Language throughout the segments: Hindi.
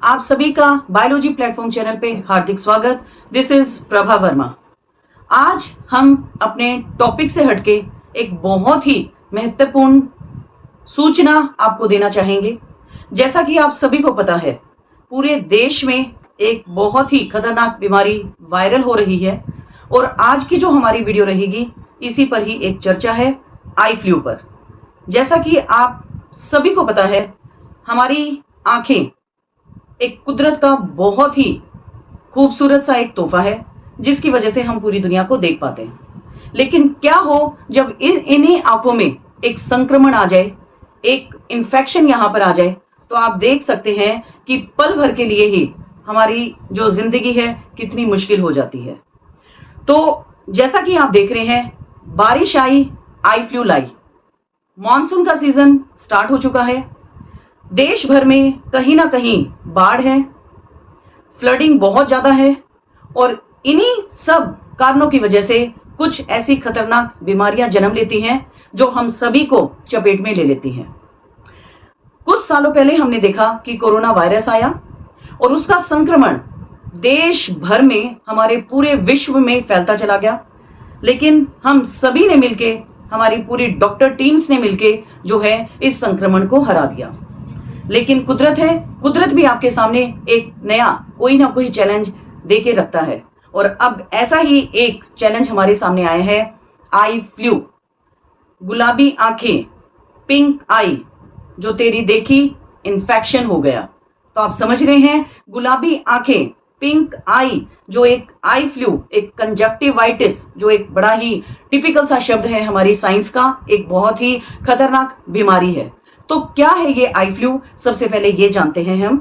आप सभी का बायोलॉजी प्लेटफॉर्म चैनल पे हार्दिक स्वागत। This is Prabha Verma. आज हम अपने टॉपिक से हटके एक बहुत ही महत्वपूर्ण सूचना आपको देना चाहेंगे। जैसा कि आप सभी को पता है, पूरे देश में एक बहुत ही खतरनाक बीमारी वायरल हो रही है और आज की जो हमारी वीडियो रहेगी इसी पर ही एक चर्चा है, आई फ्लू पर। जैसा कि आप सभी को पता है, हमारी आंखें एक कुदरत का बहुत ही खूबसूरत सा एक तोहफा है जिसकी वजह से हम पूरी दुनिया को देख पाते हैं। लेकिन क्या हो जब इन्हीं आंखों में एक संक्रमण आ जाए, एक इन्फेक्शन यहां पर आ जाए, तो आप देख सकते हैं कि पल भर के लिए ही हमारी जो जिंदगी है कितनी मुश्किल हो जाती है। तो जैसा कि आप देख रहे हैं, बारिश आई, आई फ्लू लाई। मॉनसून का सीजन स्टार्ट हो चुका है। देश भर में कहीं ना कहीं बाढ़ है, फ्लडिंग बहुत ज्यादा है और इन्हीं सब कारणों की वजह से कुछ ऐसी खतरनाक बीमारियां जन्म लेती हैं जो हम सभी को चपेट में ले लेती हैं। कुछ सालों पहले हमने देखा कि कोरोना वायरस आया और उसका संक्रमण देश भर में, हमारे पूरे विश्व में फैलता चला गया। लेकिन हम सभी ने मिलके, हमारी पूरी डॉक्टर टीम्स ने मिलके जो है इस संक्रमण को हरा दिया। लेकिन कुदरत है, कुदरत भी आपके सामने एक नया कोई ना कोई चैलेंज देके रखता है और अब ऐसा ही एक चैलेंज हमारे सामने आया है, आई फ्लू। गुलाबी आंखें, पिंक आई, जो तेरी देखी इन्फेक्शन हो गया। तो आप समझ रहे हैं, गुलाबी आंखें, पिंक आई, जो एक आई फ्लू, एक कंजक्टिवाइटिस, जो एक बड़ा ही टिपिकल सा शब्द है हमारी साइंस का, एक बहुत ही खतरनाक बीमारी है। तो क्या है ये आई फ्लू? सबसे पहले ये जानते हैं हम।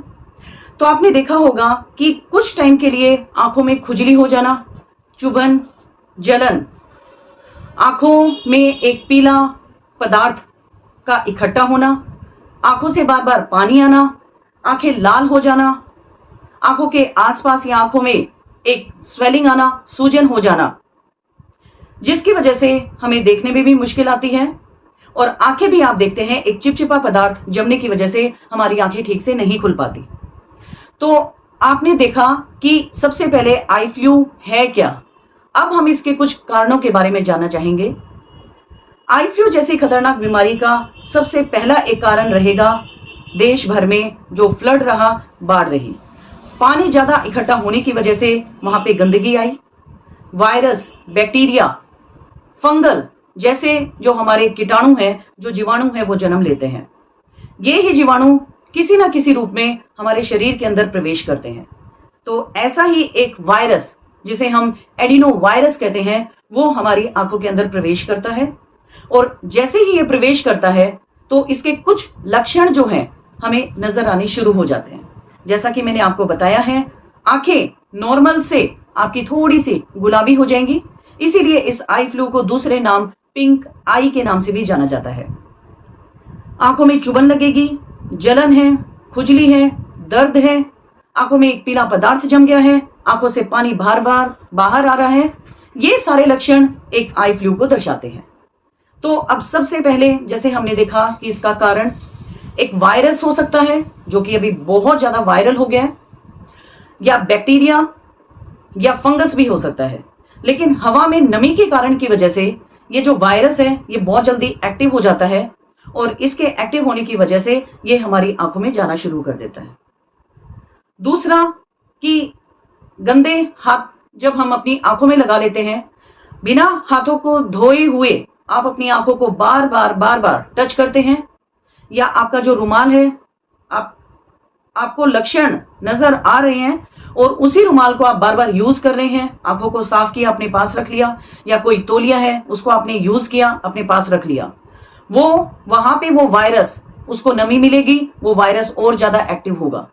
तो आपने देखा होगा कि कुछ टाइम के लिए आंखों में खुजली हो जाना, चुभन, जलन, आंखों में एक पीला पदार्थ का इकट्ठा होना, आंखों से बार बार पानी आना, आंखें लाल हो जाना, आंखों के आसपास या आंखों में एक स्वेलिंग आना, सूजन हो जाना, जिसकी वजह से हमें देखने में भी मुश्किल आती है और आंखें भी आप देखते हैं एक चिपचिपा पदार्थ जमने की वजह से हमारी आंखें ठीक से नहीं खुल पाती। तो आपने देखा कि सबसे पहले आई फ्लू है क्या। अब हम इसके कुछ कारणों के बारे में जानना चाहेंगे। आई फ्लू जैसी खतरनाक बीमारी का सबसे पहला एक कारण रहेगा देश भर में जो फ्लड रहा, बाढ़ रही। पानी ज्यादा इकट्ठा होने की वजह से वहां पे गंदगी आई, वायरस, बैक्टीरिया, फंगल जैसे जो हमारे कीटाणु हैं, जो जीवाणु हैं, वो जन्म लेते हैं। ये ही जीवाणु किसी ना किसी रूप में हमारे शरीर के अंदर प्रवेश करते हैं। तो ऐसा ही एक वायरस, जिसे हम एडिनो वायरस कहते हैं, वो हमारी आंखों के अंदर प्रवेश करता है और जैसे ही ये प्रवेश करता है तो इसके कुछ लक्षण जो हैं हमें नजर आने शुरू हो जाते हैं। जैसा कि मैंने आपको बताया है, आंखें नॉर्मल से आपकी थोड़ी सी गुलाबी हो जाएंगी, इसीलिए इस आई फ्लू को दूसरे नाम पिंक आई के नाम से भी जाना जाता है। आंखों में चुभन लगेगी, जलन है, खुजली है, दर्द है, आंखों में एक पीला पदार्थ जम गया है, आंखों से पानी बार बार बाहर आ रहा है। ये सारे लक्षण एक आई फ्लू को दर्शाते हैं। तो अब सबसे पहले जैसे हमने देखा कि इसका कारण एक वायरस हो सकता है जो कि अभी बहुत ज्यादा वायरल हो गया है, या बैक्टीरिया या फंगस भी हो सकता है। लेकिन हवा में नमी के कारण की वजह से ये जो वायरस है ये बहुत जल्दी एक्टिव हो जाता है और इसके एक्टिव होने की वजह से ये हमारी आंखों में जाना शुरू कर देता है। दूसरा कि गंदे हाथ जब हम अपनी आंखों में लगा लेते हैं, बिना हाथों को धोए हुए आप अपनी आंखों को बार बार टच करते हैं, या आपका जो रुमाल है, आपको लक्षण नजर आ रहे हैं और उसी रुमाल को आप बार बार यूज कर रहे हैं, आंखों को साफ किया, अपने पास रख लिया, या कोई तौलिया है उसको आपने यूज किया, अपने पास रख लिया, वो वहां पे वो वायरस, उसको नमी मिलेगी, वो वायरस और ज्यादा एक्टिव होगा।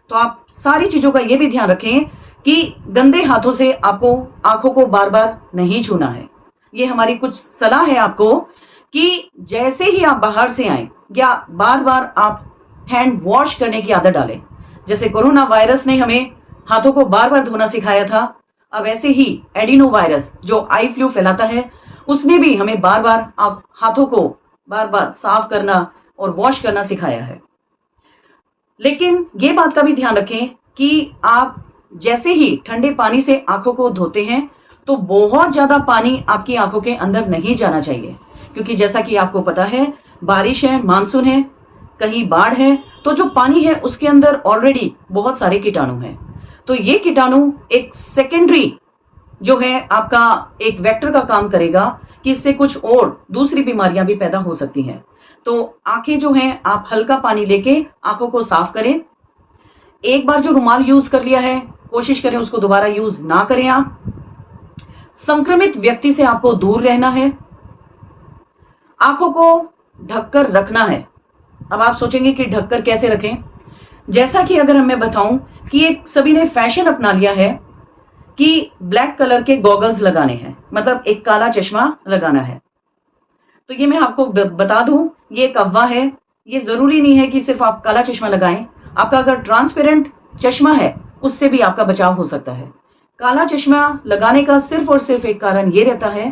तो आप सारी चीजों का ये भी ध्यान रखें कि गंदे हाथों से आपको आंखों को बार बार नहीं छूना है। ये हमारी कुछ सलाह है आपको कि जैसे ही आप बाहर से आए या बार बार आप हैंड वॉश करने की आदत डालें। जैसे कोरोना वायरस ने हमें हाथों को बार बार धोना सिखाया था, अब ऐसे ही एडिनो वायरस जो आई फ्लू फैलाता है, उसने भी हमें बार बार हाथों को बार बार साफ करना और वॉश करना सिखाया है। लेकिन ये बात का भी ध्यान रखें कि आप जैसे ही ठंडे पानी से आंखों को धोते हैं तो बहुत ज्यादा पानी आपकी आंखों के अंदर नहीं जाना चाहिए, क्योंकि जैसा कि आपको पता है बारिश है, मानसून है, कहीं बाढ़ है, तो जो पानी है उसके अंदर ऑलरेडी बहुत सारे कीटाणु हैं। तो ये कीटाणु एक सेकेंडरी जो है आपका एक वेक्टर का काम करेगा कि इससे कुछ और दूसरी बीमारियां भी पैदा हो सकती हैं। तो आंखें जो हैं आप हल्का पानी लेके आंखों को साफ करें। एक बार जो रुमाल यूज कर लिया है कोशिश करें उसको दोबारा यूज ना करें। आप संक्रमित व्यक्ति से आपको दूर रहना है, आंखों को ढककर रखना है। अब आप सोचेंगे कि ढककर कैसे रखें। जैसा कि अगर मैं बताऊं कि एक सभी ने फैशन अपना लिया है कि ब्लैक कलर के गॉगल्स लगाने हैं, मतलब एक काला चश्मा लगाना है। तो ये मैं आपको बता दूं, ये एक अफवाह है। ये जरूरी नहीं है कि सिर्फ आप काला चश्मा लगाएं। आपका अगर ट्रांसपेरेंट चश्मा है उससे भी आपका बचाव हो सकता है। काला चश्मा लगाने का सिर्फ और सिर्फ एक कारण ये रहता है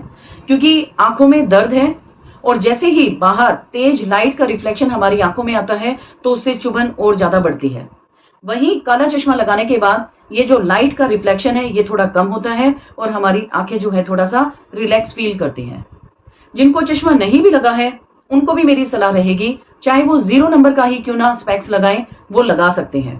क्योंकि आंखों में दर्द है और जैसे ही बाहर तेज लाइट का रिफ्लेक्शन हमारी आंखों में आता है तो उससे चुभन और ज्यादा बढ़ती है। वहीं काला चश्मा लगाने के बाद ये जो लाइट का रिफ्लेक्शन है ये थोड़ा कम होता है और हमारी आंखें जो है थोड़ा सा रिलैक्स फील करती हैं। जिनको चश्मा नहीं भी लगा है उनको भी मेरी सलाह रहेगी, चाहे वो 0 नंबर का ही क्यों ना स्पेक्स लगाएं, वो लगा सकते हैं।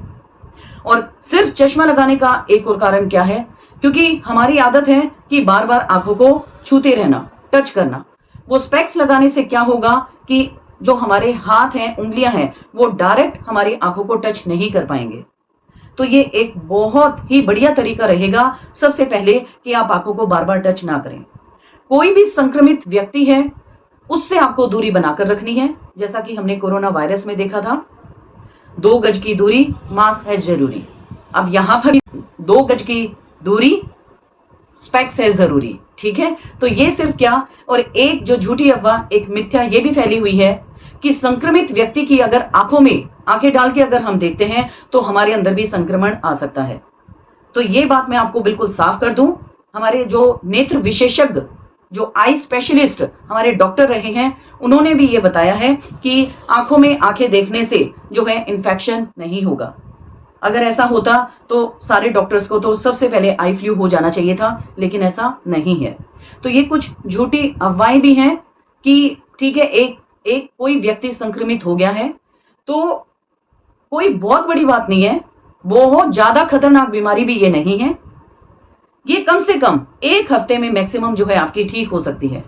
और सिर्फ चश्मा लगाने का एक और कारण क्या है, क्योंकि हमारी आदत है कि बार बार आंखों को छूते रहना, टच करना। वो स्पेक्स लगाने से क्या होगा कि जो हमारे हाथ हैं, उंगलियां हैं, वो डायरेक्ट हमारी आंखों को टच नहीं कर पाएंगे। तो ये एक बहुत ही बढ़िया तरीका रहेगा सबसे पहले कि आप आंखों को बार बार टच ना करें। कोई भी संक्रमित व्यक्ति है उससे आपको दूरी बनाकर रखनी है, जैसा कि हमने कोरोना वायरस में देखा था। 2 गज की दूरी, मास्क है जरूरी। अब यहां पर 2 गज की दूरी, स्पेक्स है जरूरी। ठीक है, तो ये सिर्फ क्या, और एक जो झूठी अफवाह, एक मिथ्या ये भी फैली हुई है कि संक्रमित व्यक्ति की अगर आंखों में आंखें डाल के अगर हम देखते हैं तो हमारे अंदर भी संक्रमण आ सकता है। तो ये बात मैं आपको बिल्कुल साफ कर दूं, हमारे जो नेत्र विशेषज्ञ, जो आई स्पेशलिस्ट हमारे डॉक्टर रहे हैं, उन्होंने भी ये बताया है कि आंखों में आंखें देखने से जो है इन्फेक्शन नहीं होगा। अगर ऐसा होता तो सारे डॉक्टर्स को तो सबसे पहले आई फ्लू हो जाना चाहिए था, लेकिन ऐसा नहीं है। तो ये कुछ झूठी अफवाहें भी हैं कि ठीक है, एक कोई व्यक्ति संक्रमित हो गया है तो कोई बहुत बड़ी बात नहीं है, बहुत ज्यादा खतरनाक बीमारी भी ये नहीं है। ये कम से कम 1 हफ्ते में मैक्सिमम जो है आपकी ठीक हो सकती है।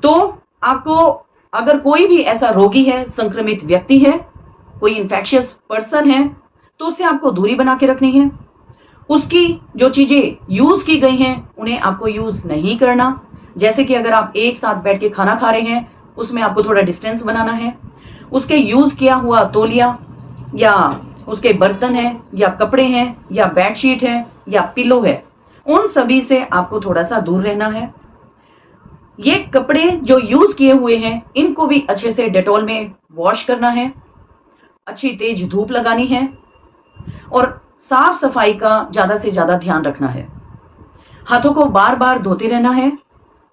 तो आपको अगर कोई भी ऐसा रोगी है, संक्रमित व्यक्ति है, कोई इंफेक्शियस पर्सन है, तो उससे आपको दूरी बना के रखनी है। उसकी जो चीजें यूज की गई हैं उन्हें आपको यूज नहीं करना। जैसे कि अगर आप एक साथ बैठ के खाना खा रहे हैं उसमें आपको थोड़ा डिस्टेंस बनाना है। उसके यूज किया हुआ तौलिया या उसके बर्तन हैं या कपड़े हैं या बेडशीट है या पिलो है, उन सभी से आपको थोड़ा सा दूर रहना है। ये कपड़े जो यूज किए हुए हैं इनको भी अच्छे से डेटॉल में वॉश करना है, अच्छी तेज धूप लगानी है और साफ सफाई का ज्यादा से ज्यादा ध्यान रखना है। हाथों को बार बार धोते रहना है।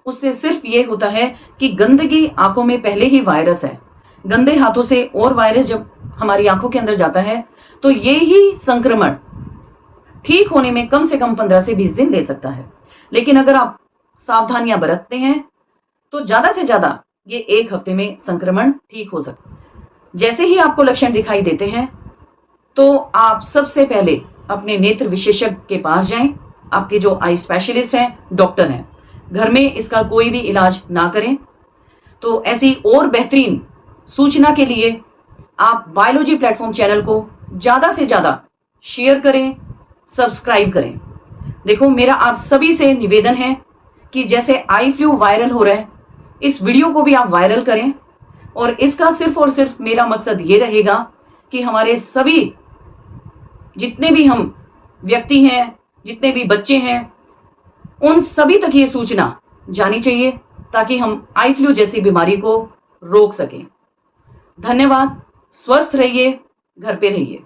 उससे सिर्फ ये होता है कि गंदगी आंखों में पहले ही वायरस है, गंदे हाथों से और वायरस जब हमारी आंखों के अंदर जाता है तो ये ही संक्रमण ठीक होने में कम से कम 15 से 20 दिन ले सकता है। लेकिन अगर आप सावधानियां बरतते हैं तो ज्यादा से ज्यादा ये 1 हफ्ते में संक्रमण ठीक हो सकता है। जैसे ही आपको लक्षण दिखाई देते हैं तो आप सबसे पहले अपने नेत्र विशेषज्ञ के पास जाएं। आपके जो आई स्पेशलिस्ट हैं, डॉक्टर हैं। घर में इसका कोई भी इलाज ना करें। तो ऐसी और बेहतरीन सूचना के लिए आप बायोलॉजी प्लेटफॉर्म चैनल को ज्यादा से ज्यादा शेयर करें, सब्सक्राइब करें। देखो, मेरा आप सभी से निवेदन है कि जैसे आई फ्लू वायरल हो रहा है, इस वीडियो को भी आप वायरल करें। और इसका सिर्फ और सिर्फ मेरा मकसद ये रहेगा कि हमारे सभी जितने भी हम व्यक्ति हैं, जितने भी बच्चे हैं, उन सभी तक ये सूचना जानी चाहिए ताकि हम आई फ्लू जैसी बीमारी को रोक सकें। धन्यवाद। स्वस्थ रहिए, घर पे रहिए।